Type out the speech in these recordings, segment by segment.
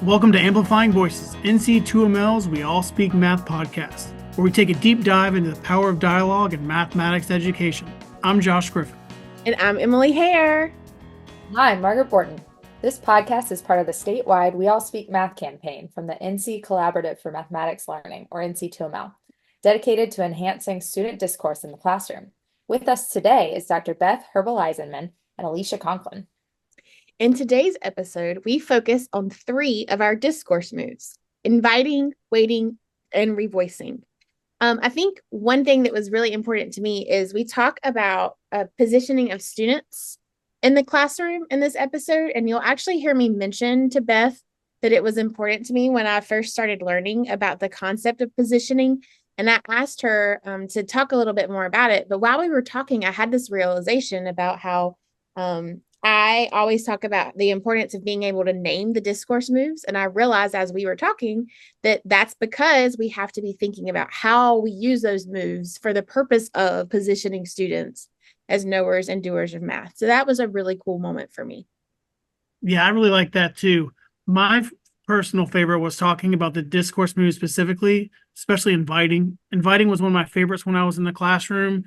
Welcome to Amplifying Voices, NC2ML's We All Speak Math podcast, where we take a deep dive into the power of dialogue in mathematics education. I'm Josh Griffin. And I'm Emily Hare. Hi, I'm Margaret Borton. This podcast is part of the statewide We All Speak Math campaign from the NC Collaborative for Mathematics Learning, or NC2ML, dedicated to enhancing student discourse in the classroom. With us today is Dr. Beth Herbel-Eisenmann and Alicia Conklin. In today's episode, we focus on 3 of our discourse moves: inviting, waiting, and revoicing. I think one thing that was really important to me is we talk about positioning of students in the classroom in this episode, and you'll actually hear me mention to Beth that it was important to me when I first started learning about the concept of positioning, and I asked her to talk a little bit more about it. But while we were talking, I had this realization about how I always talk about the importance of being able to name the discourse moves. And I realized as we were talking that that's because we have to be thinking about how we use those moves for the purpose of positioning students as knowers and doers of math. So that was a really cool moment for me. Yeah, I really like that too. My personal favorite was talking about the discourse moves specifically, especially inviting. Inviting was one of my favorites when I was in the classroom.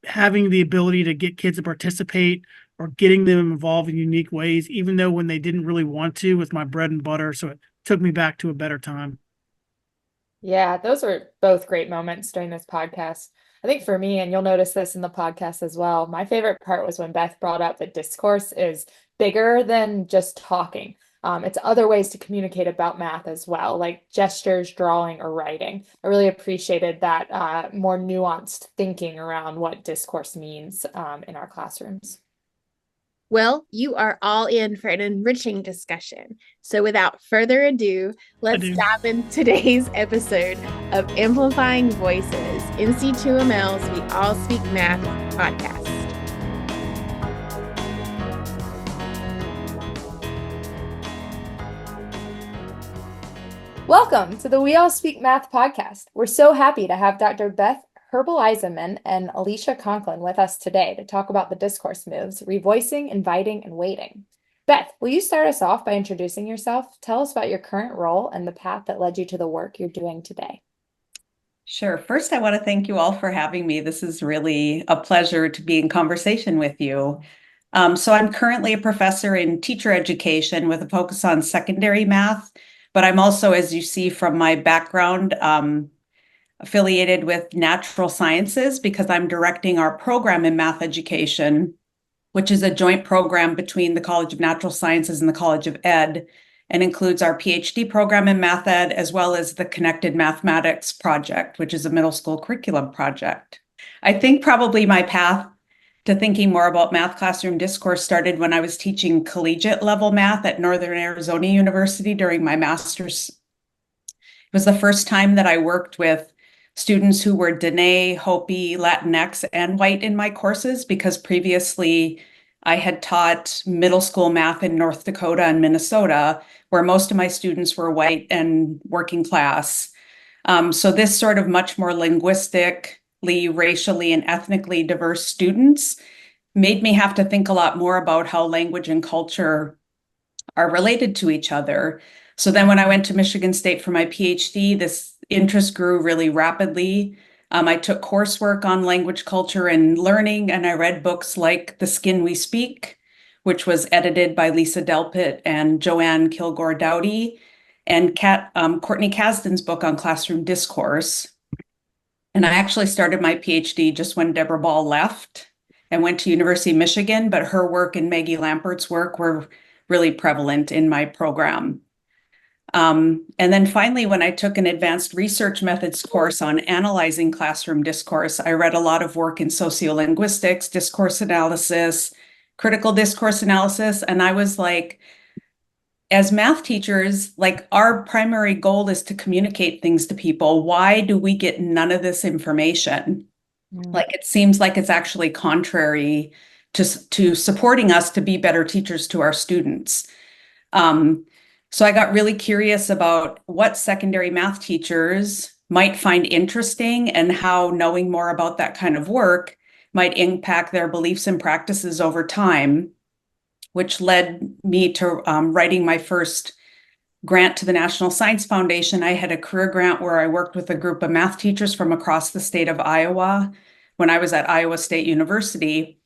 Having the ability to get kids to participate or getting them involved in unique ways, even though when they didn't really want to, was my bread and butter. So it took me back to a better time. Yeah, those were both great moments during this podcast. I think for me, and you'll notice this in the podcast as well, my favorite part was when Beth brought up that discourse is bigger than just talking. It's other ways to communicate about math as well, like gestures, drawing, or writing. I really appreciated that more nuanced thinking around what discourse means in our classrooms. Well, you are all in for an enriching discussion. So without further ado, let's dive into today's episode of Amplifying Voices, NC2ML's We All Speak Math podcast. Welcome to the We All Speak Math podcast. We're so happy to have Dr. Beth Herbel-Eisenmann and Alicia Conklin with us today to talk about the discourse moves, revoicing, inviting, and waiting. Beth, will you start us off by introducing yourself? Tell us about your current role and the path that led you to the work you're doing today. Sure. First, I want to thank you all for having me. This is really a pleasure to be in conversation with you. So I'm currently a professor in teacher education with a focus on secondary math, but I'm also, as you see from my background, affiliated with natural sciences because I'm directing our program in math education, which is a joint program between the College of Natural Sciences and the College of Ed, and includes our PhD program in math ed, as well as the Connected Mathematics Project, which is a middle school curriculum project. I think probably my path to thinking more about math classroom discourse started when I was teaching collegiate level math at Northern Arizona University during my master's. It was the first time that I worked with students who were Dene, Hopi, Latinx, and white in my courses, because previously I had taught middle school math in North Dakota and Minnesota, where most of my students were white and working class. So this sort of much more linguistically, racially, and ethnically diverse students made me have to think a lot more about how language and culture are related to each other. So then when I went to Michigan State for my PhD, this interest grew really rapidly. I took coursework on language, culture, and learning, and I read books like The Skin We Speak, which was edited by Lisa Delpit and Joanne Kilgore-Dowdy, and Courtney Kasdan's book on classroom discourse. And I actually started my PhD just when Deborah Ball left and went to University of Michigan, but her work and Maggie Lampert's work were really prevalent in my program. And then finally, when I took an advanced research methods course on analyzing classroom discourse, I read a lot of work in sociolinguistics, discourse analysis, critical discourse analysis. And I was like, as math teachers, like our primary goal is to communicate things to people. Why do we get none of this information? Like it seems like it's actually contrary to supporting us to be better teachers to our students. So I got really curious about what secondary math teachers might find interesting and how knowing more about that kind of work might impact their beliefs and practices over time, which led me to writing my first grant to the National Science Foundation, I had a career grant where I worked with a group of math teachers from across the state of Iowa when I was at Iowa State University.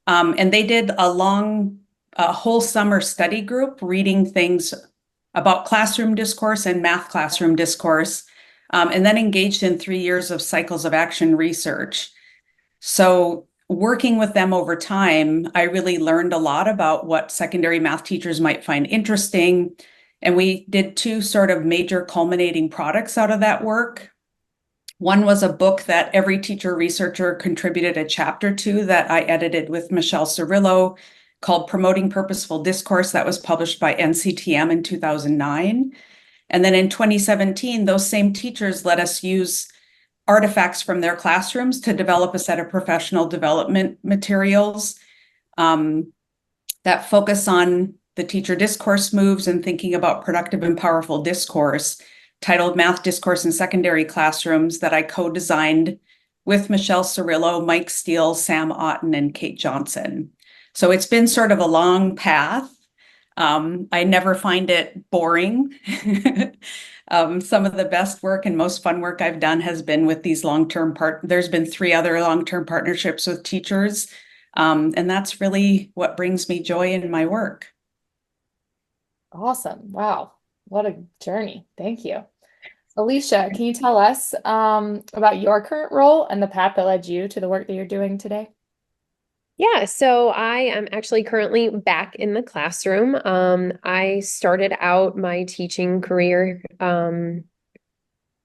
And they did a whole summer study group reading things about classroom discourse and math classroom discourse, and then engaged in 3 years of cycles of action research. So working with them over time, I really learned a lot about what secondary math teachers might find interesting. And we did 2 sort of major culminating products out of that work. One was a book that every teacher researcher contributed a chapter to that I edited with Michelle Cirillo, called Promoting Purposeful Discourse, that was published by NCTM in 2009. And then in 2017, those same teachers let us use artifacts from their classrooms to develop a set of professional development materials that focus on the teacher discourse moves and thinking about productive and powerful discourse, titled Math Discourse in Secondary Classrooms, that I co-designed with Michelle Cirillo, Mike Steele, Sam Otten, and Kate Johnson. So it's been sort of a long path. I never find it boring. Some of the best work and most fun work I've done has been with these there's been 3 other long-term partnerships with teachers. And that's really what brings me joy in my work. Awesome. Wow. What a journey. Thank you. Alicia, can you tell us about your current role and the path that led you to the work that you're doing today? Yeah, so I am actually currently back in the classroom. I started out my teaching career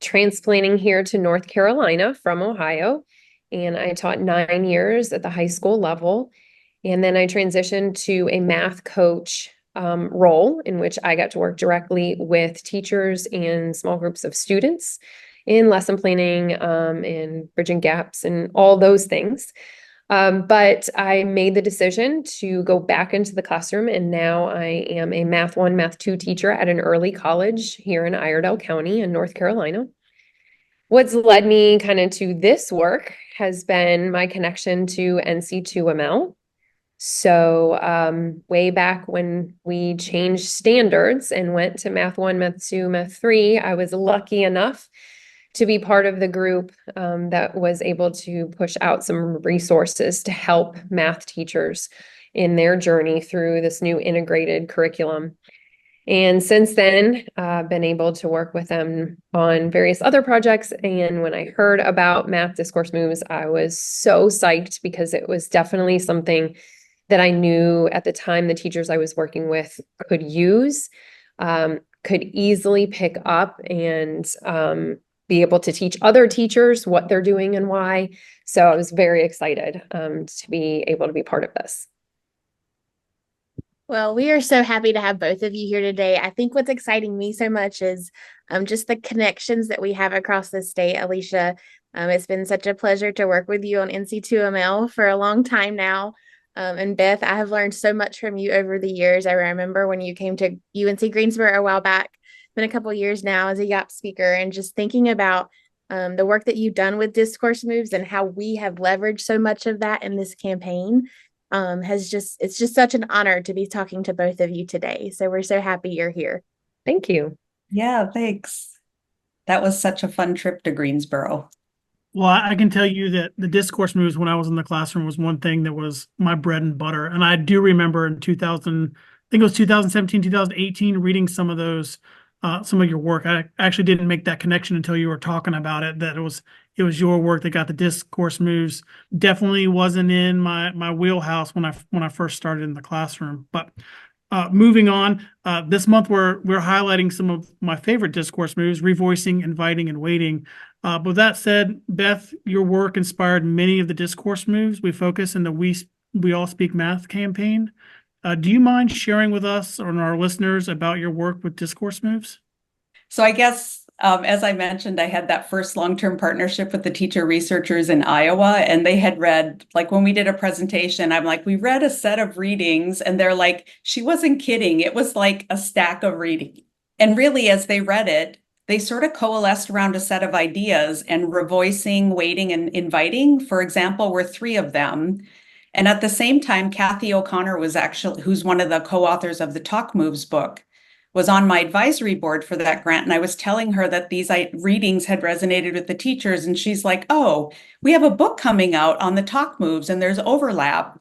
transplanting here to North Carolina from Ohio, and I taught 9 years at the high school level. And then I transitioned to a math coach role in which I got to work directly with teachers and small groups of students in lesson planning and bridging gaps and all those things. But I made the decision to go back into the classroom, and now I am a Math 1, Math 2 teacher at an early college here in Iredell County in North Carolina. What's led me kind of to this work has been my connection to NC2ML. So way back when we changed standards and went to Math 1, Math 2, Math 3, I was lucky enough to be part of the group that was able to push out some resources to help math teachers in their journey through this new integrated curriculum. And since then, I've been able to work with them on various other projects. And when I heard about Math Discourse Moves, I was so psyched because it was definitely something that I knew at the time the teachers I was working with could use, could easily pick up and be able to teach other teachers what they're doing and why. So I was very excited to be able to be part of this. Well, we are so happy to have both of you here today. I think what's exciting me so much is just the connections that we have across the state. Alicia, it's been such a pleasure to work with you on NC2ML for a long time now. And Beth, I have learned so much from you over the years. I remember when you came to UNC Greensboro a while back, been a couple of years now as a YAP speaker, and just thinking about the work that you've done with Discourse Moves and how we have leveraged so much of that in this campaign. It's just such an honor to be talking to both of you today. So we're so happy you're here. Thank you. Yeah, thanks. That was such a fun trip to Greensboro. Well, I can tell you that the discourse moves when I was in the classroom was one thing that was my bread and butter. And I do remember in 2000, I think it was 2017, 2018, reading some of those, some of your work. I actually didn't make that connection until you were talking about it, that it was your work that got the discourse moves. Definitely wasn't in my wheelhouse when I first started in the classroom. But moving on, this month we're highlighting some of my favorite discourse moves: revoicing, inviting, and waiting. But with that said, Beth, your work inspired many of the discourse moves we focus in the We All Speak Math campaign. Do you mind sharing with us and our listeners about your work with discourse moves? So I guess, as I mentioned, I had that first long-term partnership with the teacher researchers in Iowa, and they had read, like when we did a presentation, I'm like, we read a set of readings, and they're like, she wasn't kidding. It was like a stack of reading. And really, as they read it, they sort of coalesced around a set of ideas, and revoicing, waiting, and inviting, for example, were 3 of them. And at the same time, Kathy O'Connor was who's one of the co-authors of the Talk Moves book, was on my advisory board for that grant. And I was telling her that these readings had resonated with the teachers. And she's like, oh, we have a book coming out on the talk moves and there's overlap.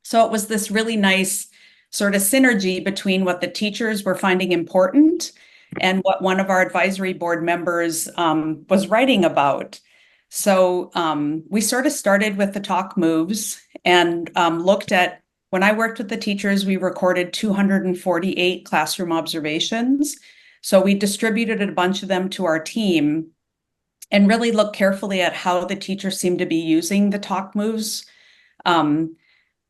So it was this really nice sort of synergy between what the teachers were finding important and what one of our advisory board members was writing about. So we sort of started with the talk moves and looked at, when I worked with the teachers, we recorded 248 classroom observations. So we distributed a bunch of them to our team and really looked carefully at how the teachers seemed to be using the talk moves.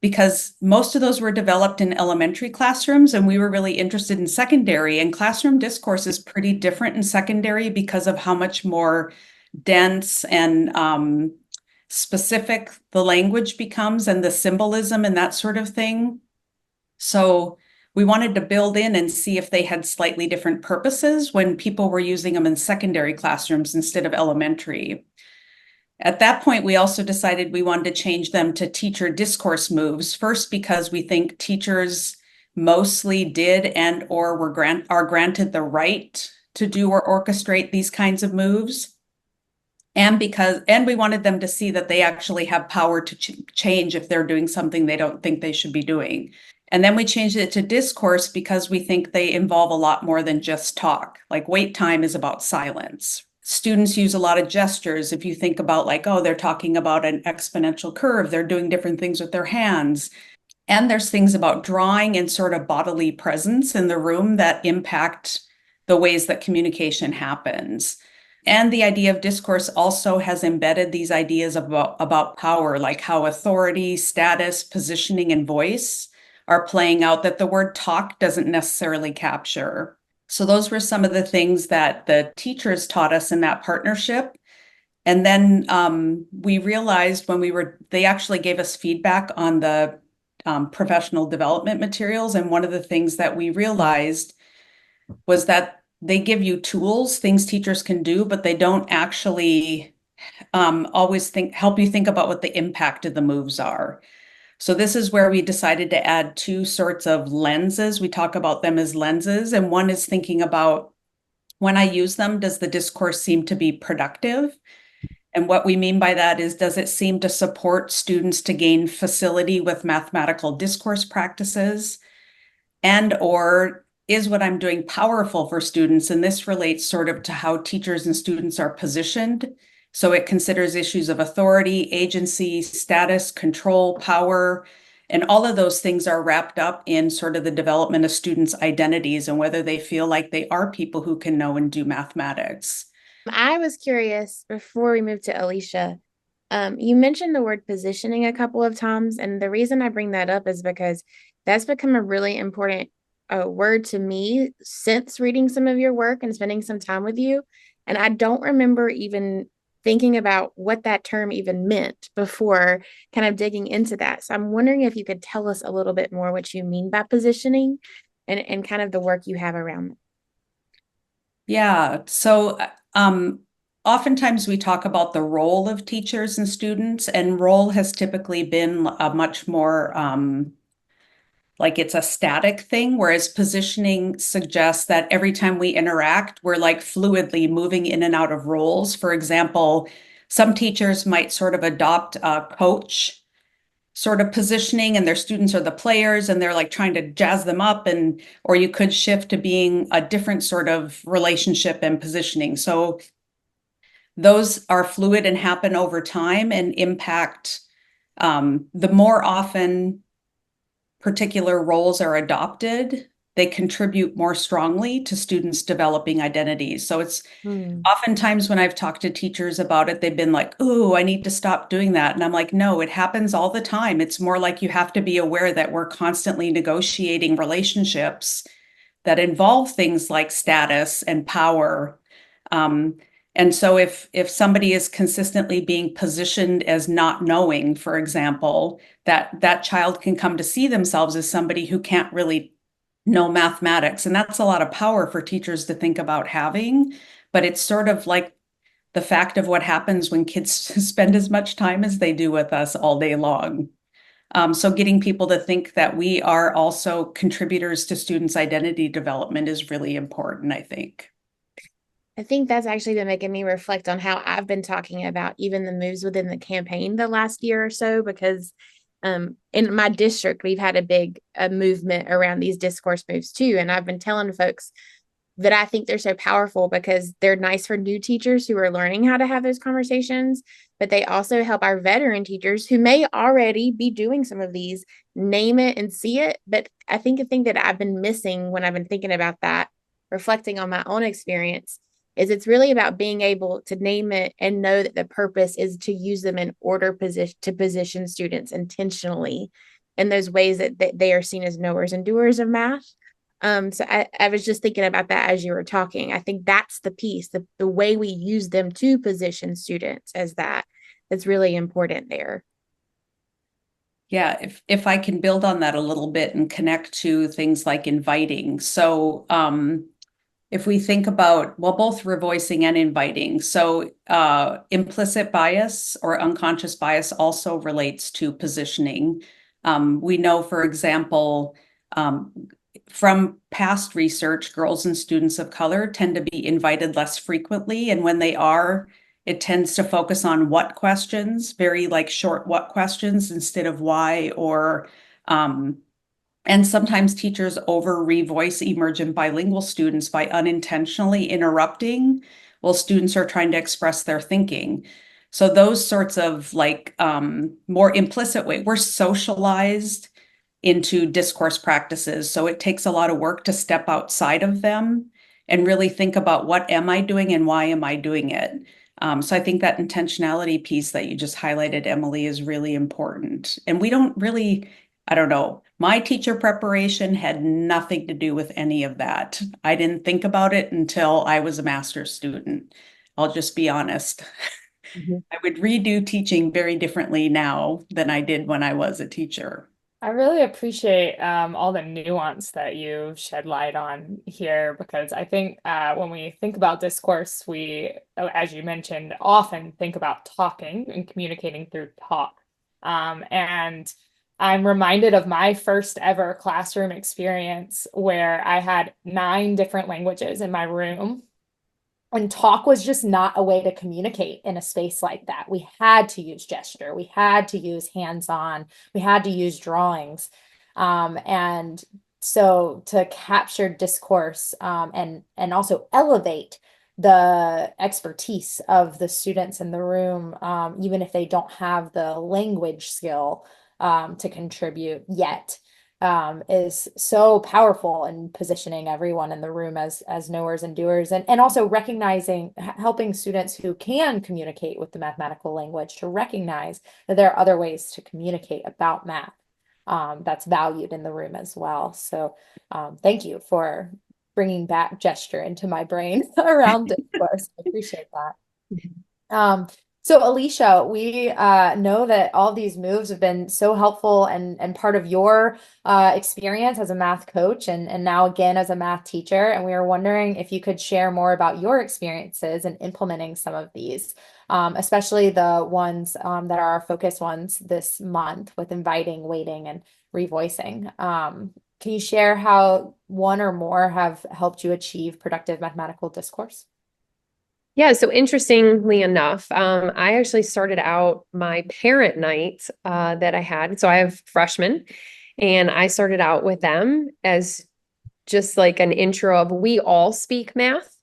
Because most of those were developed in elementary classrooms, and we were really interested in secondary. And classroom discourse is pretty different in secondary because of how much more dense and specific the language becomes and the symbolism and that sort of thing. So we wanted to build in and see if they had slightly different purposes when people were using them in secondary classrooms instead of elementary. At that point, we also decided we wanted to change them to teacher discourse moves. First, because we think teachers mostly did and or are granted the right to do or orchestrate these kinds of moves. And we wanted them to see that they actually have power to change if they're doing something they don't think they should be doing. And then we changed it to discourse because we think they involve a lot more than just talk. Like wait time is about silence. Students use a lot of gestures. If you think about like, oh, they're talking about an exponential curve, they're doing different things with their hands. And there's things about drawing and sort of bodily presence in the room that impact the ways that communication happens. And the idea of discourse also has embedded these ideas about power, like how authority, status, positioning, and voice are playing out that the word talk doesn't necessarily capture. So those were some of the things that the teachers taught us in that partnership. And then we realized they actually gave us feedback on the professional development materials. And one of the things that we realized was that they give you tools, things teachers can do, but they don't actually always help you think about what the impact of the moves are. So this is where we decided to add two sorts of lenses. We talk about them as lenses, and one is thinking about, when I use them, does the discourse seem to be productive? And what we mean by that is, does it seem to support students to gain facility with mathematical discourse practices? And or is what I'm doing powerful for students? And this relates sort of to how teachers and students are positioned. So it considers issues of authority, agency, status, control, power, and all of those things are wrapped up in sort of the development of students' identities and whether they feel like they are people who can know and do mathematics. I was curious before we move to Alicia. You mentioned the word positioning a couple of times, and the reason I bring that up is because that's become a really important word to me since reading some of your work and spending some time with you. And I don't remember even thinking about what that term even meant before kind of digging into that. So I'm wondering if you could tell us a little bit more what you mean by positioning and kind of the work you have around it. Yeah, so oftentimes we talk about the role of teachers and students, and role has typically been a much more like it's a static thing, whereas positioning suggests that every time we interact, we're like fluidly moving in and out of roles. For example, some teachers might sort of adopt a coach sort of positioning, and their students are the players and they're like trying to jazz them up, or you could shift to being a different sort of relationship and positioning. So those are fluid and happen over time and impact the more often particular roles are adopted, they contribute more strongly to students developing identities. So it's oftentimes when I've talked to teachers about it, they've been like, "Oh, I need to stop doing that." And I'm like, no, it happens all the time. It's more like you have to be aware that we're constantly negotiating relationships that involve things like status and power. And so if somebody is consistently being positioned as not knowing, for example, that child can come to see themselves as somebody who can't really know mathematics. And that's a lot of power for teachers to think about having. But it's sort of like the fact of what happens when kids spend as much time as they do with us all day long. So getting people to think that we are also contributors to students' identity development is really important, I think. I think that's actually been making me reflect on how I've been talking about even the moves within the campaign the last year or so, because in my district, we've had a big movement around these discourse moves too. And I've been telling folks that I think they're so powerful because they're nice for new teachers who are learning how to have those conversations, but they also help our veteran teachers who may already be doing some of these name it and see it. But I think a thing that I've been missing when I've been thinking about that, reflecting on my own experience, is it's really about being able to name it and know that the purpose is to use them in order to position students intentionally in those ways that they are seen as knowers and doers of math. So I was just thinking about that as you were talking. I think that's the piece, the way we use them to position students as that's really important there. Yeah, if I can build on that a little bit and connect to things like inviting. So if we think about, well, both revoicing and inviting, so implicit bias or unconscious bias also relates to positioning. We know, for example, from past research, girls and students of color tend to be invited less frequently. And when they are, it tends to focus on what questions, very like short what questions instead of why, or and sometimes teachers over revoice emergent bilingual students by unintentionally interrupting while students are trying to express their thinking. So those sorts of like more implicit way, we're socialized into discourse practices. So it takes a lot of work to step outside of them and really think about what am I doing and why am I doing it? So I think that intentionality piece that you just highlighted, Emily, is really important. And we don't really, I don't know, my teacher preparation had nothing to do with any of that. I didn't think about it until I was a master's student. I'll just be honest. Mhm. I would redo teaching very differently now than I did when I was a teacher. I really appreciate all the nuance that you shed light on here, because I think when we think about discourse, we, as you mentioned, often think about talking and communicating through talk. And I'm reminded of my first ever classroom experience where I had 9 different languages in my room. And talk was just not a way to communicate in a space like that. We had to use gesture, we had to use hands-on, we had to use drawings. And so to capture discourse and also elevate the expertise of the students in the room, even if they don't have the language skill to contribute yet, is so powerful in positioning everyone in the room as knowers and doers, and also recognizing, helping students who can communicate with the mathematical language to recognize that there are other ways to communicate about math that's valued in the room as well. So thank you for bringing back gesture into my brain around discourse. I appreciate that. So Alicia, we know that all these moves have been so helpful and part of your experience as a math coach and now again as a math teacher. And we were wondering if you could share more about your experiences in implementing some of these, especially the ones that are our focus ones this month with inviting, waiting, and revoicing. Can you share how one or more have helped you achieve productive mathematical discourse? Yeah, so interestingly enough, I actually started out my parent night that I had. So I have freshmen, and I started out with them as just like an intro of we all speak math.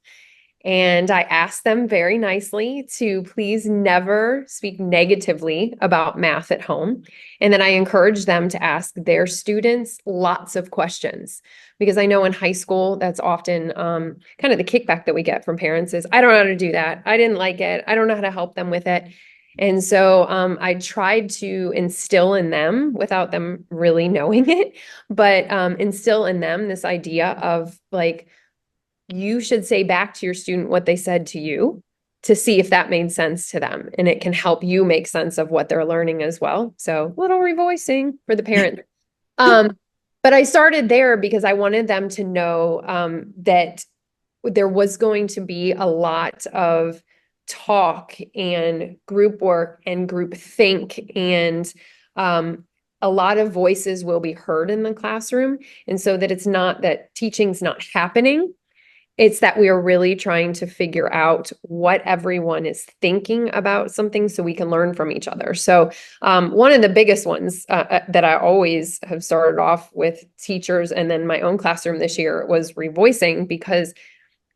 And I asked them very nicely to please never speak negatively about math at home. And then I encouraged them to ask their students lots of questions, because I know in high school, that's often kind of the kickback that we get from parents is, I don't know how to do that. I didn't like it. I don't know how to help them with it. And so I tried to instill in them, without them really knowing it, but instill in them this idea of like, you should say back to your student what they said to you to see if that made sense to them. And it can help you make sense of what they're learning as well. So little revoicing for the parent. But I started there because I wanted them to know that there was going to be a lot of talk and group work and group think and a lot of voices will be heard in the classroom. And so that it's not that teaching's not happening. It's that we are really trying to figure out what everyone is thinking about something so we can learn from each other. So one of the biggest ones that I always have started off with teachers and then my own classroom this year was revoicing, because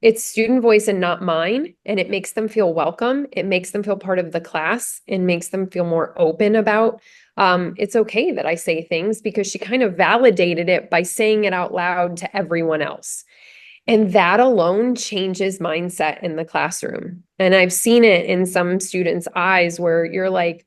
it's student voice and not mine. And it makes them feel welcome. It makes them feel part of the class and makes them feel more open about it's okay that I say things, because she kind of validated it by saying it out loud to everyone else. And that alone changes mindset in the classroom. And I've seen it in some students' eyes where you're like,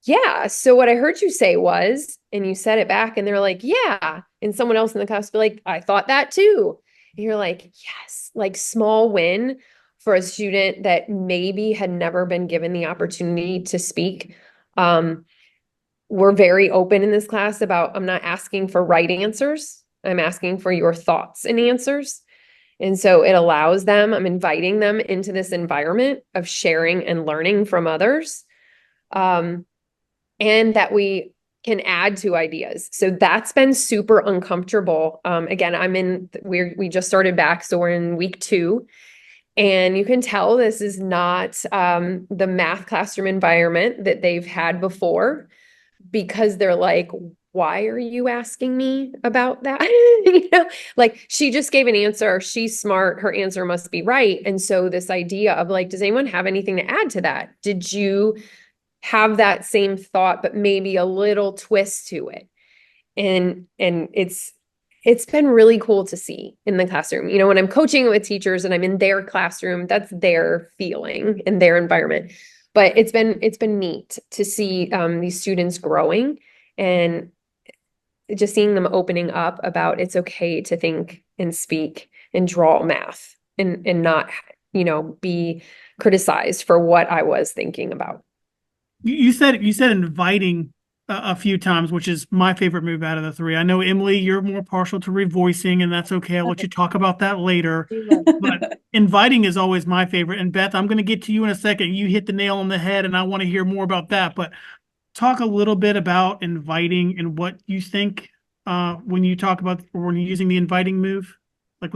yeah, so what I heard you say was, and you said it back, and they're like, yeah. And someone else in the class will be like, I thought that too. And you're like, yes, like small win for a student that maybe had never been given the opportunity to speak. We're very open in this class about, I'm not asking for right answers. I'm asking for your thoughts and answers. And so it allows them, I'm inviting them into this environment of sharing and learning from others. And that we can add to ideas. So that's been super uncomfortable. Again, we just started back, so we're in week 2. And you can tell this is not the math classroom environment that they've had before, because they're like, why are you asking me about that? Like she just gave an answer. She's smart. Her answer must be right. And so this idea of like, does anyone have anything to add to that? Did you have that same thought, but maybe a little twist to it? And it's been really cool to see in the classroom. When I'm coaching with teachers and I'm in their classroom, that's their feeling in their environment. But it's been neat to see these students growing and just seeing them opening up about it's okay to think and speak and draw math and not, be criticized for what I was thinking about. You said inviting a few times, which is my favorite move out of the 3. I know, Emily, you're more partial to revoicing, and that's okay. I'll let you talk about that later. But inviting is always my favorite. And Beth, I'm going to get to you in a second. You hit the nail on the head, and I want to hear more about that. But talk a little bit about inviting and what you think when you talk about, or when you're using the inviting move. Like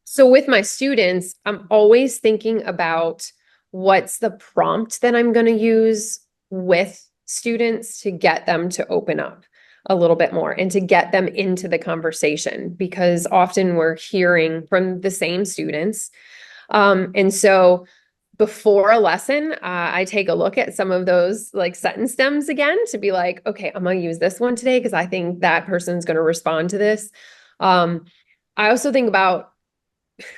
So with my students, I'm always thinking about what's the prompt that I'm going to use with students to get them to open up a little bit more and to get them into the conversation, because often we're hearing from the same students. And so before a lesson, I take a look at some of those like sentence stems again to be like, okay, I'm going to use this one today because I think that person's going to respond to this. I also think about,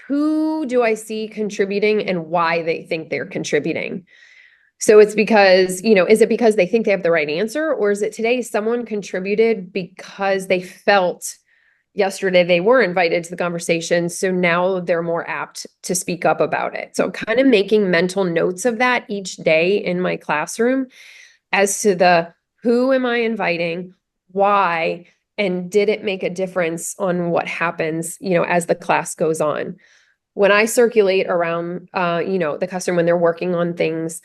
who do I see contributing and why they think they're contributing? So it's because, is it because they think they have the right answer? Or is it today someone contributed because they felt yesterday they were invited to the conversation, so now they're more apt to speak up about it? So I'm kind of making mental notes of that each day in my classroom as to the who am I inviting, why, and did it make a difference on what happens, as the class goes on. When I circulate around, the classroom when they're working on things,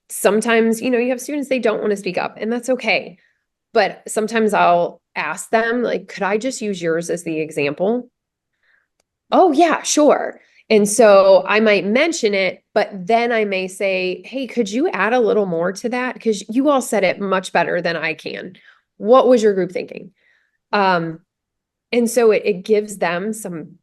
sometimes, you have students, they don't want to speak up, and that's okay. But sometimes I'll ask them, like, could I just use yours as the example? Oh, yeah, sure. And so I might mention it, but then I may say, hey, could you add a little more to that? Because you all said it much better than I can. What was your group thinking? And so it gives them some,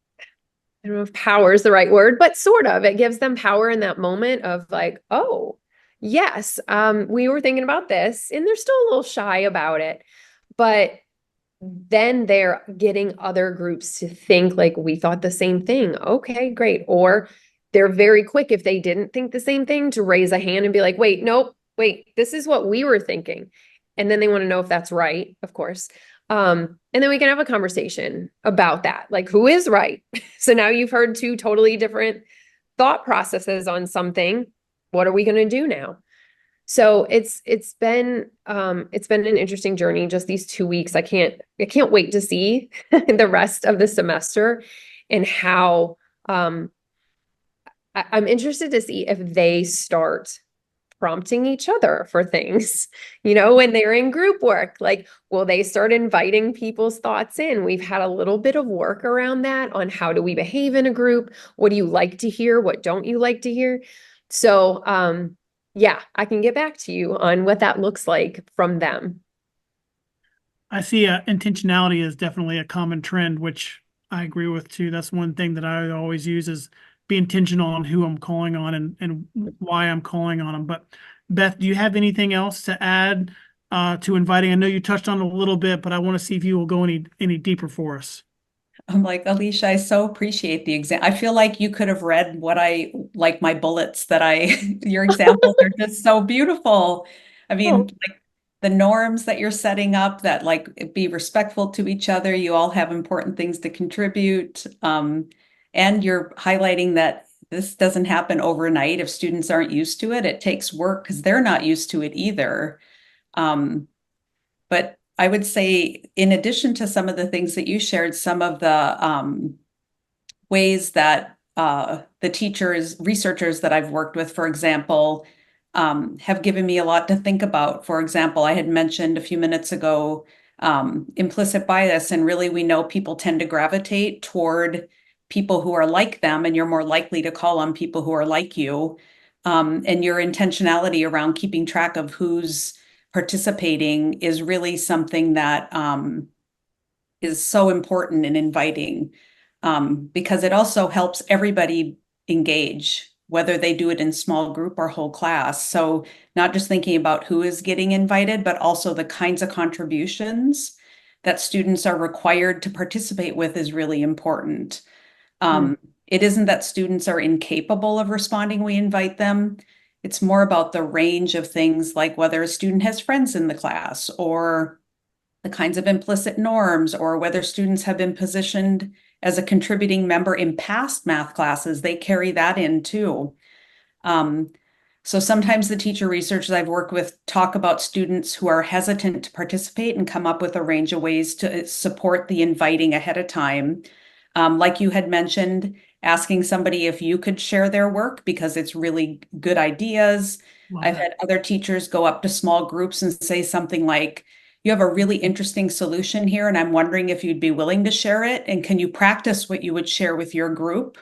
I don't know if power is the right word, but sort of, it gives them power in that moment of like, oh, yes, we were thinking about this, and they're still a little shy about it, but then they're getting other groups to think like, we thought the same thing. Okay, great. Or they're very quick, if they didn't think the same thing, to raise a hand and be like, wait, nope, wait, this is what we were thinking. And then they want to know if that's right, of course. And then we can have a conversation about that. Like, who is right? So now you've heard 2 totally different thought processes on something. What are we going to do now? So it's been an interesting journey, just these 2 weeks. I can't wait to see the rest of the semester and how I'm interested to see if they start prompting each other for things, when they're in group work, like, will they start inviting people's thoughts in? We've had a little bit of work around that on how do we behave in a group? What do you like to hear? What don't you like to hear? So, yeah, I can get back to you on what that looks like from them. I see intentionality is definitely a common trend, which I agree with too. That's one thing that I always use is be intentional on who I'm calling on and why I'm calling on them. But Beth, do you have anything else to add to inviting? I know you touched on it a little bit, but I want to see if you will go any deeper for us. I'm like, Alicia, I so appreciate the exam. I feel like you could have read what I like my bullets your examples are just so beautiful. I mean, Oh. like the norms that you're setting up that like be respectful to each other. You all have important things to contribute. And you're highlighting that this doesn't happen overnight. If students aren't used to it, it takes work because they're not used to it either. But I would say, in addition to some of the things that you shared, some of the ways that the researchers that I've worked with, for example, have given me a lot to think about. For example, I had mentioned a few minutes ago implicit bias, and really we know people tend to gravitate toward people who are like them, and you're more likely to call on people who are like you. And your intentionality around keeping track of who's participating is really something that is so important in inviting, because it also helps everybody engage, whether they do it in small group or whole class. So not just thinking about who is getting invited, but also the kinds of contributions that students are required to participate with is really important. It isn't that students are incapable of responding, we invite them. It's more about the range of things, like whether a student has friends in the class, or the kinds of implicit norms, or whether students have been positioned as a contributing member in past math classes. They carry that in too. So sometimes the teacher researchers I've worked with talk about students who are hesitant to participate and come up with a range of ways to support the inviting ahead of time. Like you had mentioned, asking somebody if you could share their work because it's really good ideas. I've had other teachers go up to small groups and say something like, you have a really interesting solution here, and I'm wondering if you'd be willing to share it. And can you practice what you would share with your group?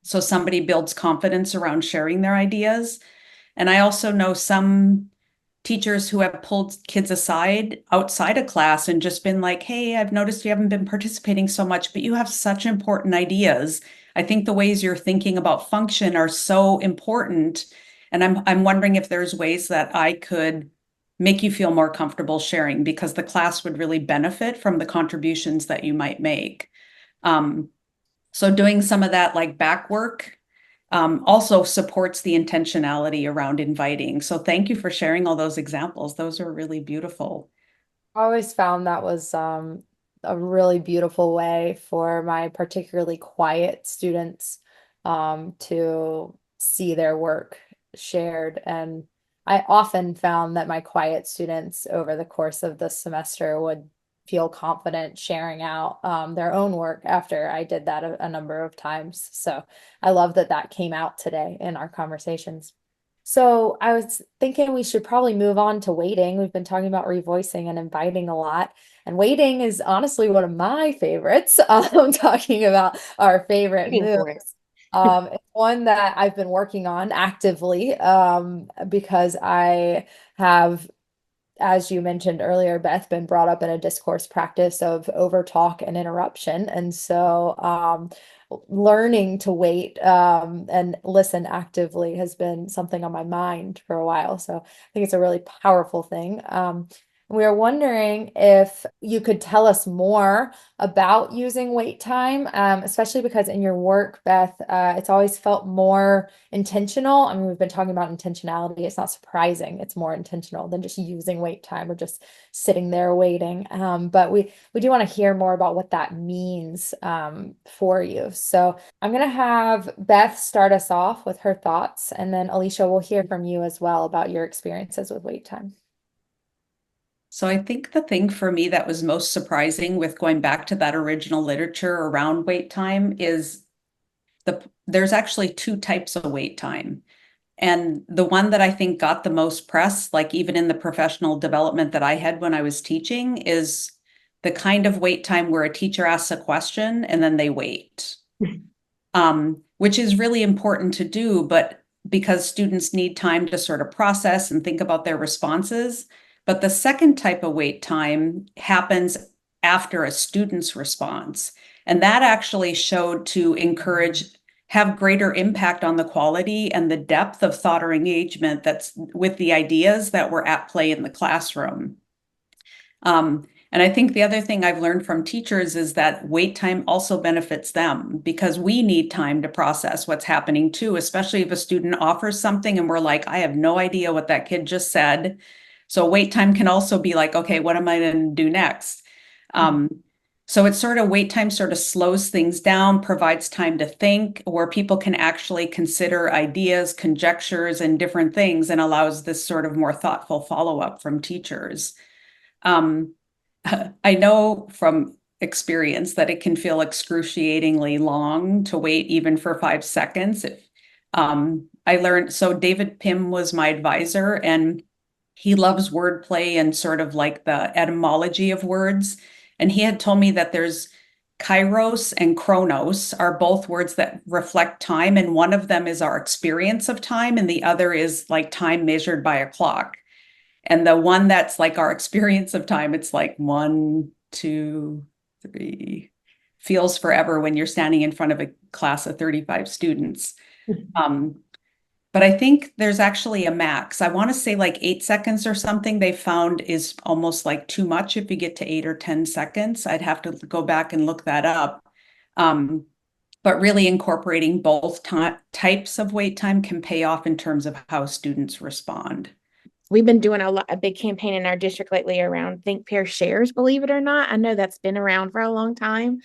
So somebody builds confidence around sharing their ideas. And I also know some teachers who have pulled kids aside outside of class and just been like, hey, I've noticed you haven't been participating so much, but you have such important ideas. I think the ways you're thinking about function are so important. And I'm wondering if there's ways that I could make you feel more comfortable sharing, because the class would really benefit from the contributions that you might make. So doing some of that like back work also supports the intentionality around inviting. So thank you for sharing all those examples. Those are really beautiful. I always found that was a really beautiful way for my particularly quiet students to see their work shared. And I often found that my quiet students over the course of the semester would feel confident sharing out their own work after I did that a number of times. So I love that that came out today in our conversations. So I was thinking we should probably move on to waiting. We've been talking about revoicing and inviting a lot. And waiting is honestly one of my favorites. Talking about our favorite moves. It's one that I've been working on actively because I have, as you mentioned earlier, Beth, been brought up in a discourse practice of overtalk and interruption. And so learning to wait and listen actively has been something on my mind for a while. So I think it's a really powerful thing. We are wondering if you could tell us more about using wait time, especially because in your work, Beth, it's always felt more intentional. I mean, we've been talking about intentionality. It's not surprising. It's more intentional than just using wait time or just sitting there waiting. But we do want to hear more about what that means for you. So I'm going to have Beth start us off with her thoughts, and then Alicia, will hear from you as well about your experiences with wait time. So I think the thing for me that was most surprising with going back to that original literature around wait time is there's actually two types of wait time. And the one that I think got the most press, like even in the professional development that I had when I was teaching, is the kind of wait time where a teacher asks a question and then they wait, which is really important to do, but because students need time to sort of process and think about their responses. But the second type of wait time happens after a student's response. And that actually showed to have greater impact on the quality and the depth of thought or engagement that's with the ideas that were at play in the classroom. And I think the other thing I've learned from teachers is that wait time also benefits them because we need time to process what's happening too, especially if a student offers something and we're like, I have no idea what that kid just said. So wait time can also be like, okay, what am I going to do next? So it's sort of wait time sort of slows things down, provides time to think, where people can actually consider ideas, conjectures, and different things, and allows this sort of more thoughtful follow-up from teachers. I know from experience that it can feel excruciatingly long to wait even for 5 seconds. I learned, so David Pym was my advisor, and he loves wordplay and sort of like the etymology of words. And he had told me that there's kairos and chronos are both words that reflect time. And one of them is our experience of time, and the other is like time measured by a clock. And the one that's like our experience of time, it's like 1, 2, 3, feels forever when you're standing in front of a class of 35 students. But I think there's actually a max. I want to say like 8 seconds or something they found is almost like too much if you get to 8 or 10 seconds. I'd have to go back and look that up. But really incorporating both types of wait time can pay off in terms of how students respond. We've been doing a big campaign in our district lately around Think, Pair, Shares, believe it or not. I know that's been around for a long time.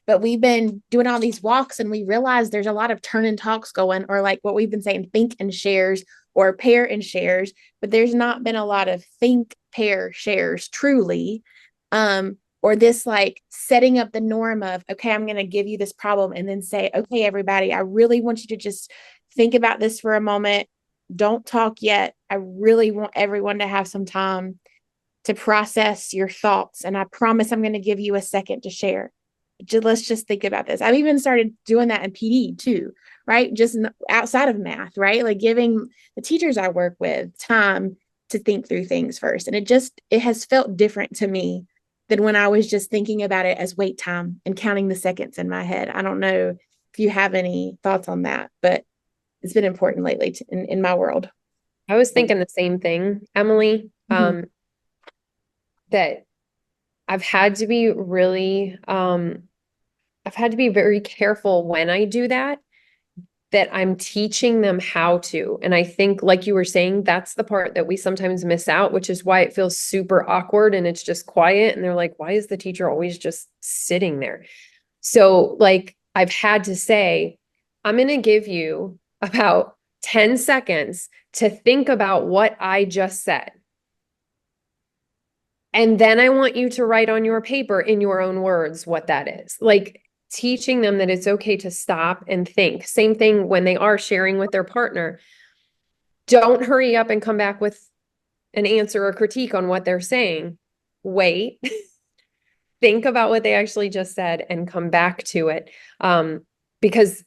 But we've been doing all these walks and we realized there's a lot of turn and talks going, or like what we've been saying, think and shares or pair and shares, but there's not been a lot of think, pair, shares truly. Or this like setting up the norm of, okay, I'm going to give you this problem and then say, okay, everybody, I really want you to just think about this for a moment. Don't talk yet. I really want everyone to have some time to process your thoughts. And I promise I'm going to give you a second to share. Let's just think about this. I've even started doing that in PD too, right? Just outside of math, right? Like giving the teachers I work with time to think through things first. And it has felt different to me than when I was just thinking about it as wait time and counting the seconds in my head. I don't know if you have any thoughts on that, but it's been important lately in my world. I was thinking the same thing, Emily, that I've had to be really, I've had to be very careful when I do that I'm teaching them how to. And I think, like you were saying, that's the part that we sometimes miss out, which is why it feels super awkward and it's just quiet. And they're like, why is the teacher always just sitting there? So like, I've had to say, I'm going to give you about 10 seconds to think about what I just said. And then I want you to write on your paper in your own words what that is. Like teaching them that it's okay to stop and think. Same thing when they are sharing with their partner. Don't hurry up and come back with an answer or critique on what they're saying. Wait, think about what they actually just said and come back to it. Because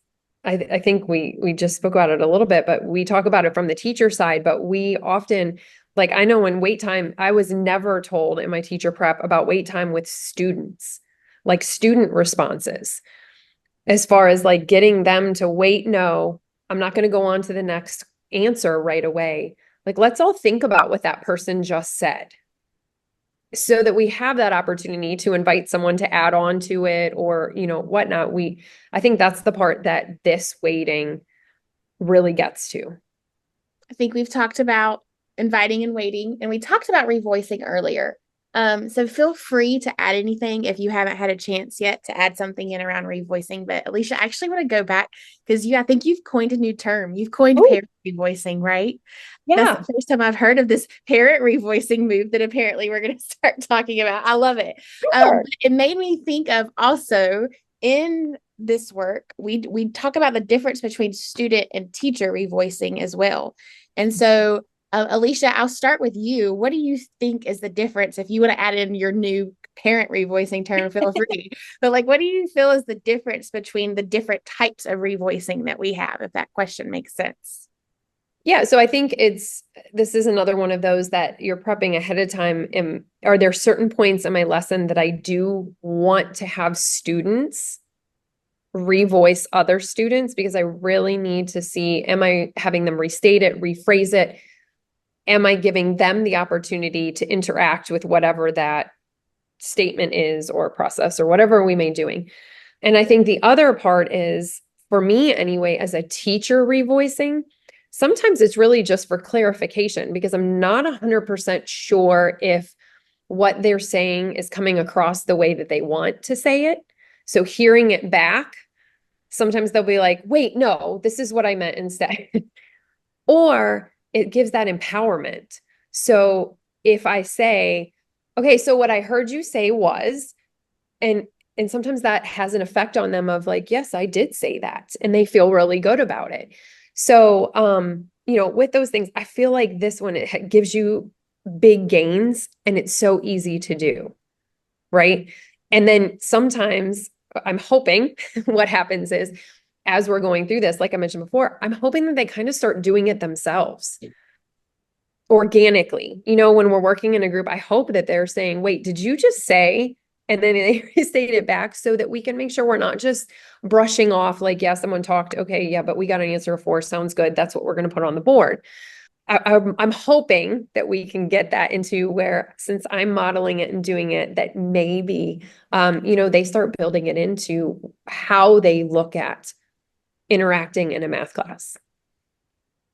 I think we just spoke about it a little bit, but we talk about it from the teacher side, but we often, like, I know in wait time, I was never told in my teacher prep about wait time with students, like student responses, as far as like getting them to wait. No, I'm not going to go on to the next answer right away. Like, let's all think about what that person just said so that we have that opportunity to invite someone to add on to it or, you know, whatnot. I think that's the part that this waiting really gets to. I think we've talked about inviting and waiting, and we talked about revoicing earlier. So feel free to add anything if you haven't had a chance yet to add something in around revoicing. But Alicia, I actually want to go back because I think you've coined a new term. You've coined parent revoicing, right? Yeah. That's the first time I've heard of this parent revoicing move that apparently we're going to start talking about. I love it. Sure. It made me think of also in this work, we talk about the difference between student and teacher revoicing as well. And so, Alicia, I'll start with you. What do you think is the difference? If you want to add in your new parent revoicing term, feel free. But like, what do you feel is the difference between the different types of revoicing that we have, if that question makes sense? Yeah, so I think this is another one of those that you're prepping ahead of time. Are there certain points in my lesson that I do want to have students revoice other students, because I really need to see, am I having them restate it, rephrase it? Am I giving them the opportunity to interact with whatever that statement is or process or whatever we may be doing? And I think the other part is, for me anyway, as a teacher revoicing, sometimes it's really just for clarification, because I'm not 100% sure if what they're saying is coming across the way that they want to say it. So hearing it back, sometimes they'll be like, wait, no, this is what I meant instead. Or it gives that empowerment. So if I say, okay, so what I heard you say was, and sometimes that has an effect on them of like, yes, I did say that. And they feel really good about it. So, with those things, I feel like this one, it gives you big gains and it's so easy to do. Right. And then sometimes I'm hoping what happens is, as we're going through this, like I mentioned before, I'm hoping that they kind of start doing it themselves organically. When we're working in a group, I hope that they're saying, wait, did you just say? And then they restate it back, so that we can make sure we're not just brushing off like, yeah, someone talked. Okay, yeah, but we got an answer for, sounds good. That's what we're going to put on the board. I'm hoping that we can get that into where, since I'm modeling it and doing it, that maybe, they start building it into how they look at interacting in a math class.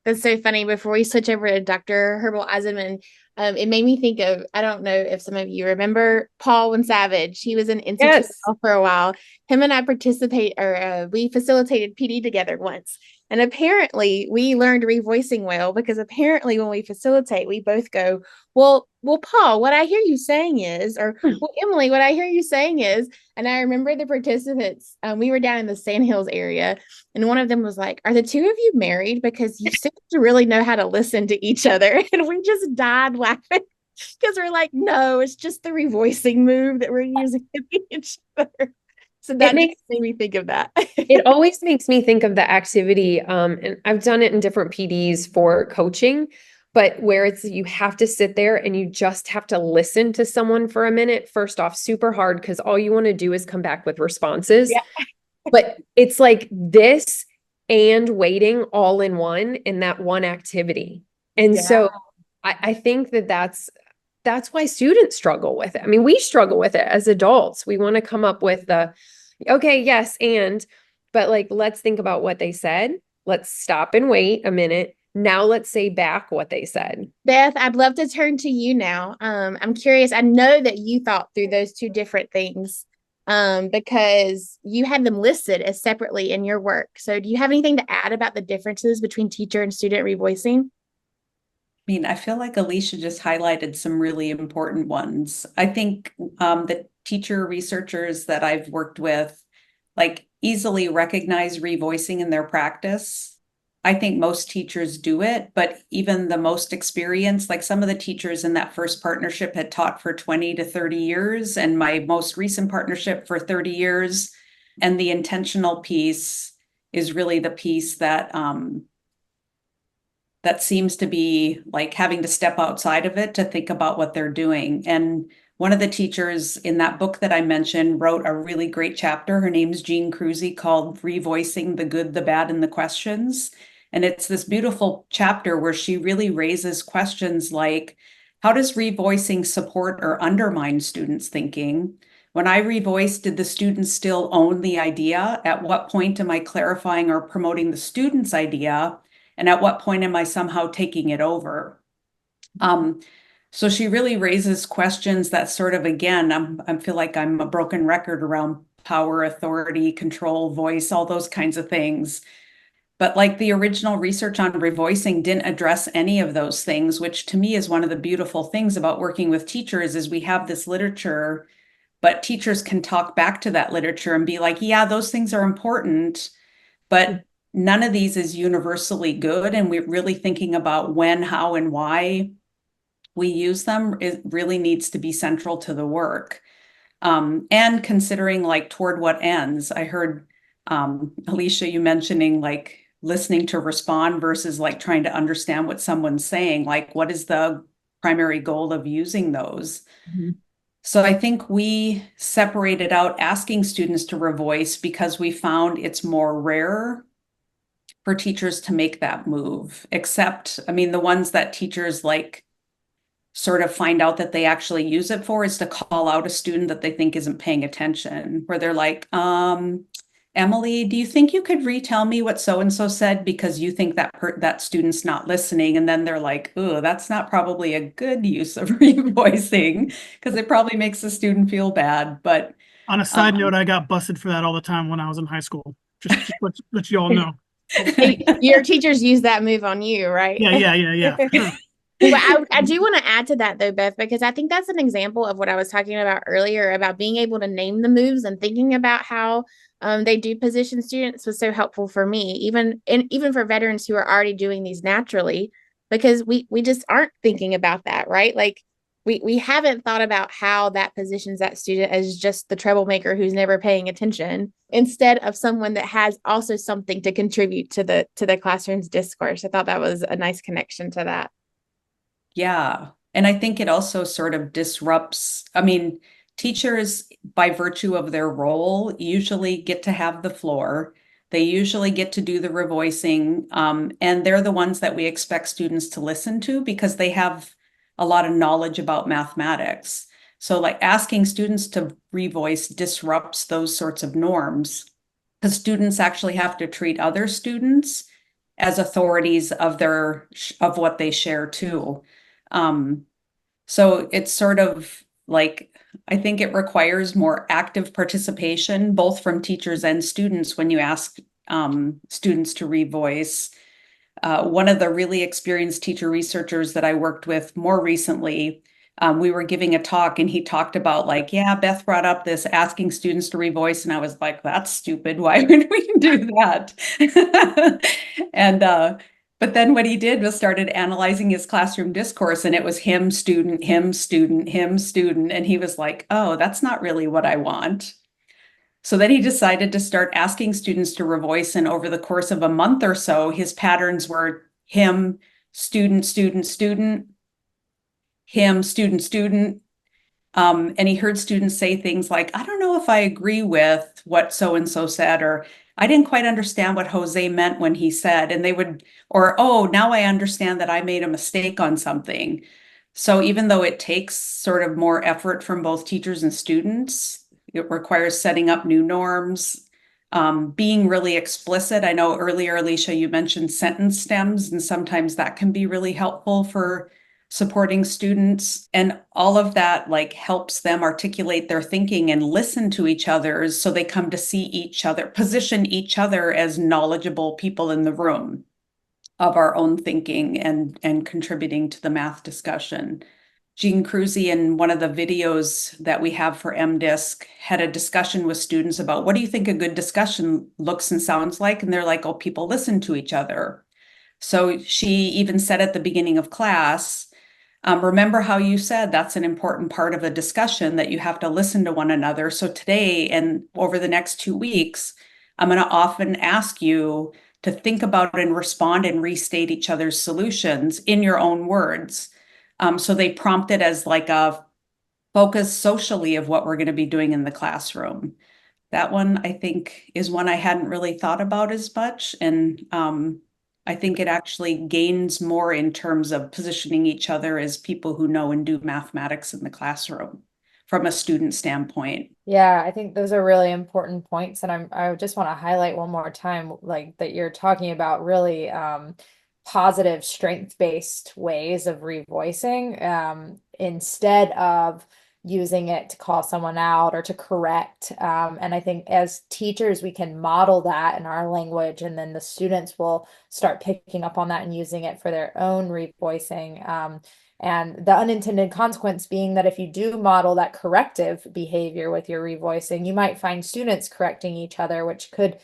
That's so funny. Before we switch over to Dr. Herbel-Eisenmann, it made me think of, I don't know if some of you remember Paul when Savage. He was in NC2 for a while. Him and I we facilitated PD together once. And apparently we learned revoicing well, because apparently when we facilitate, we both go, well, Paul, what I hear you saying is, or well, Emily, what I hear you saying is, and I remember the participants, we were down in the Sand Hills area, and one of them was like, are the two of you married? Because you seem to really know how to listen to each other. And we just died laughing, because we're like, no, it's just the revoicing move that we're using with each other. So that made me think of that. It always makes me think of the activity. And I've done it in different PDs for coaching, but where it's, you have to sit there and you just have to listen to someone for a minute. First off, super hard, because all you want to do is come back with responses. Yeah. But it's like this and waiting all in one in that one activity. And so I think that's why students struggle with it. I mean, we struggle with it as adults. We want to come up with okay, yes, but like, let's think about what they said. Let's stop and wait a minute. Now let's say back what they said. Beth, I'd love to turn to you now. I'm curious. I know that you thought through those two different things, because you had them listed as separately in your work. So do you have anything to add about the differences between teacher and student revoicing? I mean, I feel like Alicia just highlighted some really important ones. I think the teacher researchers that I've worked with, like, easily recognize revoicing in their practice. I think most teachers do it, but even the most experienced, like some of the teachers in that first partnership had taught for 20 to 30 years, and my most recent partnership for 30 years. And the intentional piece is really the piece that that seems to be like having to step outside of it to think about what they're doing. And one of the teachers in that book that I mentioned wrote a really great chapter. Her name's Jean Cruzy, called Revoicing the Good, the Bad, and the Questions. And it's this beautiful chapter where she really raises questions like, how does revoicing support or undermine students' thinking? When I revoice, did the students still own the idea? At what point am I clarifying or promoting the student's idea? And at what point am I somehow taking it over? So she really raises questions that sort of, again, I feel like I'm a broken record around power, authority, control, voice, all those kinds of things. But like the original research on revoicing didn't address any of those things, which to me is one of the beautiful things about working with teachers, is we have this literature but teachers can talk back to that literature and be like, yeah, those things are important, but none of these is universally good. And we're really thinking about when, how, and why we use them. It really needs to be central to the work. And considering like toward what ends. I heard Alicia, you mentioning like listening to respond versus like trying to understand what someone's saying. Like, what is the primary goal of using those? Mhm. So I think we separated out asking students to revoice because we found it's more rare for teachers to make that move, except, I mean, the ones that teachers like sort of find out that they actually use it for is to call out a student that they think isn't paying attention, where they're like, Emily, do you think you could retell me what so-and-so said because you think that that student's not listening? And then they're like, oh, that's not probably a good use of revoicing because it probably makes the student feel bad. But On a side note, I got busted for that all the time when I was in high school. Just let you all know. Your teachers use that move on you, right? Yeah, for sure. Well, I do want to add to that though, Beth, because I think that's an example of what I was talking about earlier about being able to name the moves and thinking about how they do position students was so helpful for me, even for veterans who are already doing these naturally, because we just aren't thinking about that, right? Like we haven't thought about how that positions that student as just the troublemaker who's never paying attention instead of someone that has also something to contribute to the classroom's discourse. I thought that was a nice connection to that. yeah. And I think it also sort of disrupts, I mean, teachers, by virtue of their role, usually get to have the floor. They usually get to do the revoicing, and they're the ones that we expect students to listen to because they have a lot of knowledge about mathematics. So, like asking students to revoice disrupts those sorts of norms because students actually have to treat other students as authorities of what they share too. Um, so it's sort of like, I think it requires more active participation, both from teachers and students when you ask students to revoice. One of the really experienced teacher researchers that I worked with more recently, we were giving a talk and he talked about like, yeah, Beth brought up this asking students to revoice. And I was like, that's stupid. Why would we do that? And, but then what he did was started analyzing his classroom discourse and it was him, student, him, student, him, student. And he was like, oh, that's not really what I want. So then he decided to start asking students to revoice. And over the course of a month or so, his patterns were him, student, student, student, him, student, student. And he heard students say things like, I don't know if I agree with what so-and-so said, or I didn't quite understand what Jose meant when he said, and they would, or, oh, now I understand that I made a mistake on something. So even though it takes sort of more effort from both teachers and students, it requires setting up new norms, being really explicit. I know earlier, Alicia, you mentioned sentence stems, and sometimes that can be really helpful for supporting students. And all of that like helps them articulate their thinking and listen to each other so they come to see each other, position each other as knowledgeable people in the room of our own thinking and contributing to the math discussion. Jean Cruzy, in one of the videos that we have for MDisc, had a discussion with students about what do you think a good discussion looks and sounds like? And they're like, oh, people listen to each other. So she even said at the beginning of class, remember how you said that's an important part of a discussion that you have to listen to one another. So today and over the next 2 weeks, I'm going to often ask you to think about and respond and restate each other's solutions in your own words. So they prompt it as like a focus socially of what we're going to be doing in the classroom. That one, I think, is one I hadn't really thought about as much. And I think it actually gains more in terms of positioning each other as people who know and do mathematics in the classroom from a student standpoint. Yeah, I think those are really important points. And I just want to highlight one more time, like that you're talking about really positive strength-based ways of revoicing instead of using it to call someone out or to correct. And I think as teachers, we can model that in our language, and then the students will start picking up on that and using it for their own revoicing. And the unintended consequence being that if you do model that corrective behavior with your revoicing, you might find students correcting each other, which could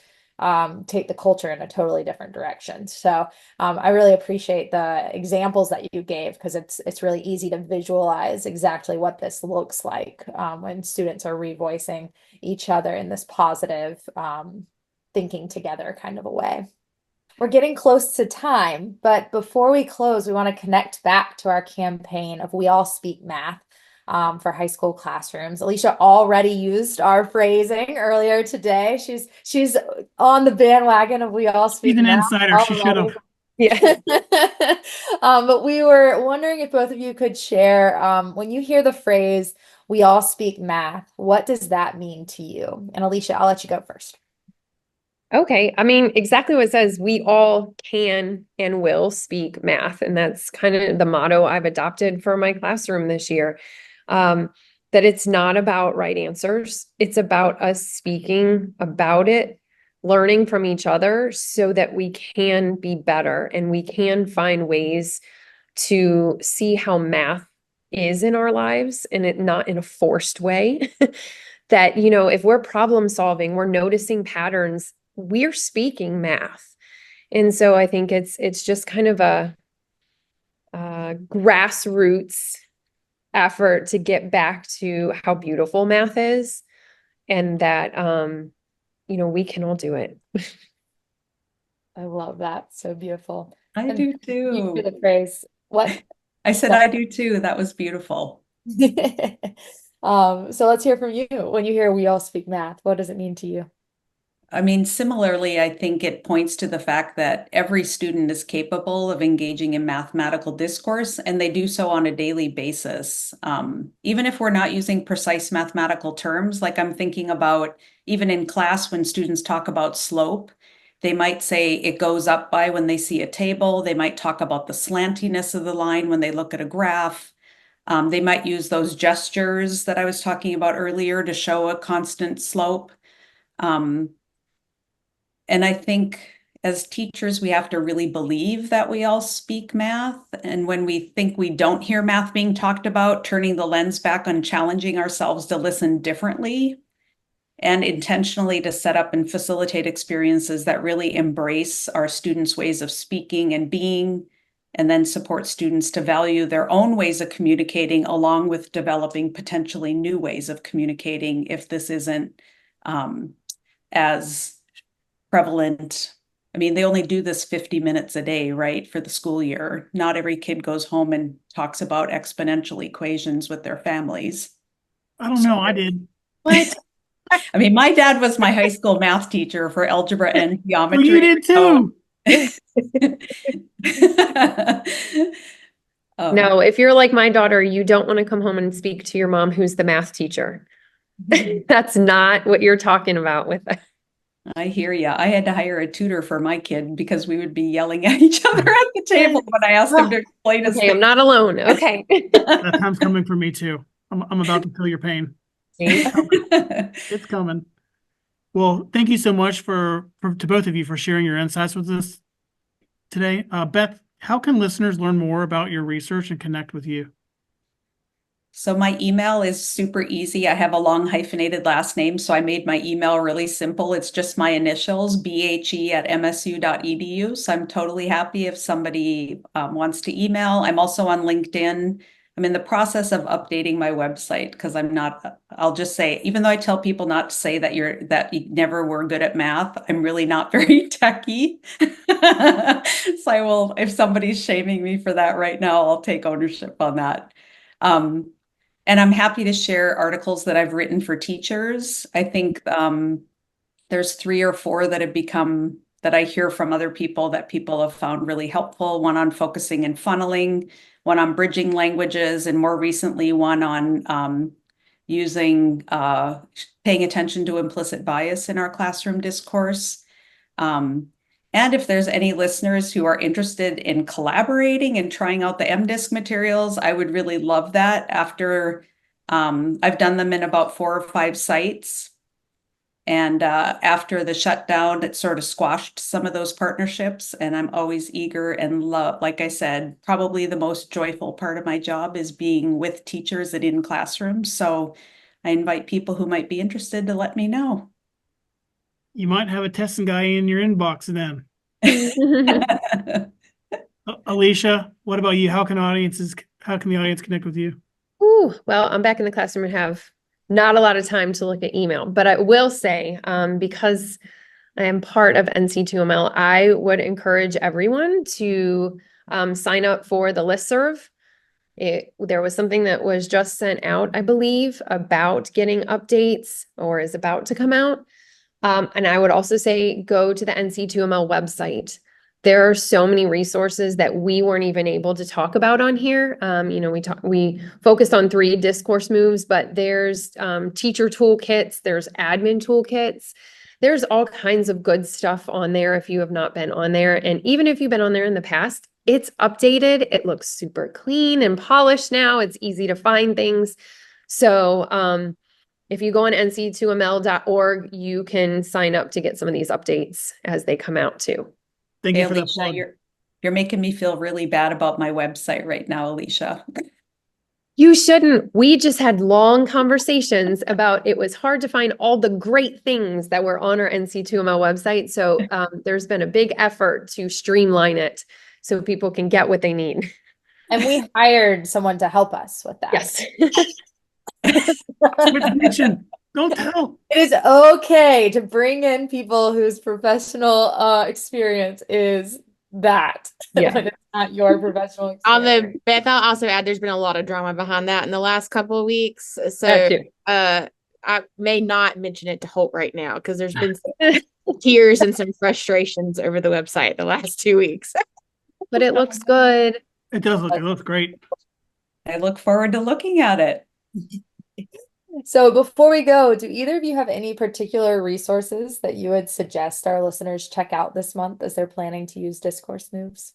take the culture in a totally different direction. So I really appreciate the examples that you gave, because it's really easy to visualize exactly what this looks like when students are revoicing each other in this positive thinking together kind of a way. We're getting close to time, but before we close, we want to connect back to our campaign of We All Speak Math for high school classrooms. Alicia already used our phrasing earlier today. She's on the bandwagon of We All Speak She's an Math insider. She should already. have. Yeah. But we were wondering if both of you could share, when you hear the phrase "We all speak math," what does that mean to you? And Alicia, I'll let you go first. Okay. I mean, exactly what it says. We all can and will speak math. And that's kind of the motto I've adopted for my classroom this year. That it's not about right answers. It's about us speaking about it, learning from each other so that we can be better and we can find ways to see how math is in our lives, and it not in a forced way. That, if we're problem solving, we're noticing patterns, we're speaking math. And so I think it's just kind of a grassroots effort to get back to how beautiful math is, and that we can all do it. I love that. So beautiful. I And do thank you for too. the phrase. What? I said I do too. That was beautiful. So let's hear from you. When you hear "We all speak math," what does it mean to you? I mean, similarly, I think it points to the fact that every student is capable of engaging in mathematical discourse, and they do so on a daily basis. Even if we're not using precise mathematical terms, like I'm thinking about even in class when students talk about slope, they might say it goes up by when they see a table. They might talk about the slantiness of the line when they look at a graph. They might use those gestures that I was talking about earlier to show a constant slope. And I think as teachers, we have to really believe that we all speak math. And when we think we don't hear math being talked about, turning the lens back on challenging ourselves to listen differently and intentionally to set up and facilitate experiences that really embrace our students' ways of speaking and being, and then support students to value their own ways of communicating along with developing potentially new ways of communicating if this isn't as prevalent. I mean, they only do this 50 minutes a day, right, for the school year. Not every kid goes home and talks about exponential equations with their families. I don't know. I did. What? I mean, my dad was my high school math teacher for algebra and Well, geometry. you did too. No, if you're like my daughter, you don't want to come home and speak to your mom, who's the math teacher. That's not what you're talking about with that. I hear you. I had to hire a tutor for my kid because we would be yelling at each other at the table when I asked him to explain his Okay, I'm not alone. Okay. That time's coming for me too. I'm about to feel your pain. It's coming. Well, thank you so much to both of you for sharing your insights with us today. Beth, how can listeners learn more about your research and connect with you? So my email is super easy. I have a long hyphenated last name, so I made my email really simple. It's just my initials, bhe@msu.edu. So I'm totally happy if somebody wants to email. I'm also on LinkedIn. I'm in the process of updating my website because I'll just say, even though I tell people not to say that you never were good at math, I'm really not very techy. So I will, if somebody's shaming me for that right now, I'll take ownership on that. And I'm happy to share articles that I've written for teachers. I think there's 3 or 4 that have become, that I hear from other people that people have found really helpful. One on focusing and funneling, one on bridging languages, and more recently, one on paying attention to implicit bias in our classroom discourse. And if there's any listeners who are interested in collaborating and trying out the MDisc materials, I would really love that. After I've done them in about 4 or 5 sites. And after the shutdown, it sort of squashed some of those partnerships. And I'm always eager and love, like I said, probably the most joyful part of my job is being with teachers and in classrooms. So I invite people who might be interested to let me know. You might have a testing guy in your inbox then. Alicia, what about you? How can the audience connect with you? Ooh, well, I'm back in the classroom and have not a lot of time to look at email, but I will say, because I am part of NC2ML, I would encourage everyone to sign up for the listserv. There was something that was just sent out, I believe, about getting updates or is about to come out. And I would also say go to the NC2ML website. There are so many resources that we weren't even able to talk about on here. We focused on 3 discourse moves, but there's teacher toolkits, there's admin toolkits. There's all kinds of good stuff on there if you have not been on there. And even if you've been on there in the past, it's updated. It looks super clean and polished now. It's easy to find things. So if you go on nc2ml.org, you can sign up to get some of these updates as they come out too. Thank Hey, you for that Alicia, plug. you're making me feel really bad about my website right now, Alicia. You shouldn't. We just had long conversations about it was hard to find all the great things that were on our NC2ML website. So there's been a big effort to streamline it so people can get what they need. And we hired someone to help us with that. Yes. Don't tell. It is okay to bring in people whose professional experience is that. Yeah. But it's not your professional experience. Beth, I'll also add there's been a lot of drama behind that in the last couple of weeks. So I may not mention it to Holt right now because there's been some tears and some frustrations over the website the last 2 weeks. But it looks good. It looks great. I look forward to looking at it. So before we go, do either of you have any particular resources that you would suggest our listeners check out this month as they're planning to use discourse moves?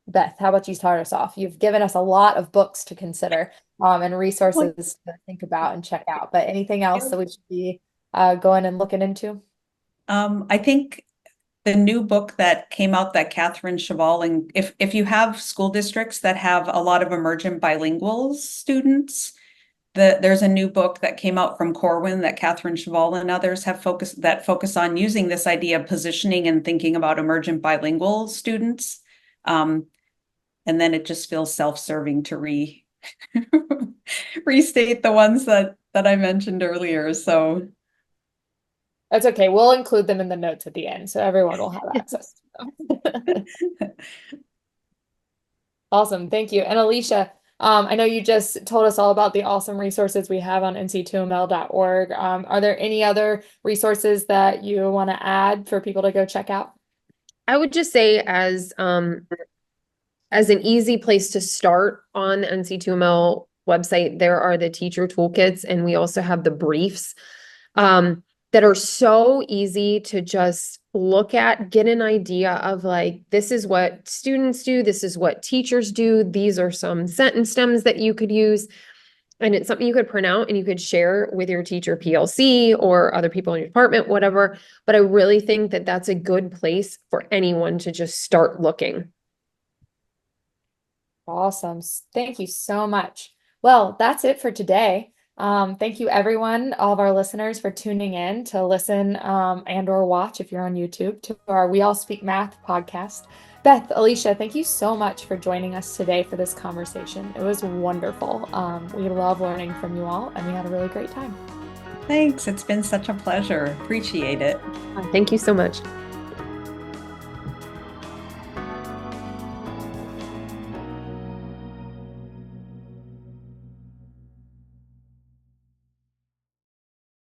Beth, how about you start us off? You've given us a lot of books to consider and resources to think about and check out, but anything else that we should be going and looking into? I think the new book that came out that Catherine Cheval, and if you have school districts that have a lot of emergent bilingual students, there's a new book that came out from Corwin that Catherine Cheval and others have focus on using this idea of positioning and thinking about emergent bilingual students. And then it just feels self-serving to restate the ones that I mentioned earlier. So that's okay. We'll include them in the notes at the end, so everyone will have access to them. Awesome. Thank you. And Alicia, I know you just told us all about the awesome resources we have on nc2ml.org. Are there any other resources that you want to add for people to go check out? I would just say as an easy place to start on the NC2ML website, there are the teacher toolkits, and we also have the briefs that are so easy to just look at, get an idea of like, this is what students do, this is what teachers do, these are some sentence stems that you could use. And it's something you could print out and you could share with your teacher PLC or other people in your department, whatever. But I really think that that's a good place for anyone to just start looking. Awesome. Thank you so much. Well, that's it for today. Thank you everyone, all of our listeners, for tuning in to listen and or watch if you're on YouTube to our We All Speak Math podcast. Beth, Alicia, thank you so much for joining us today for this conversation. It was wonderful. We love learning from you all and we had a really great time. thanks. It's been such a pleasure. Appreciate it. Thank you so much.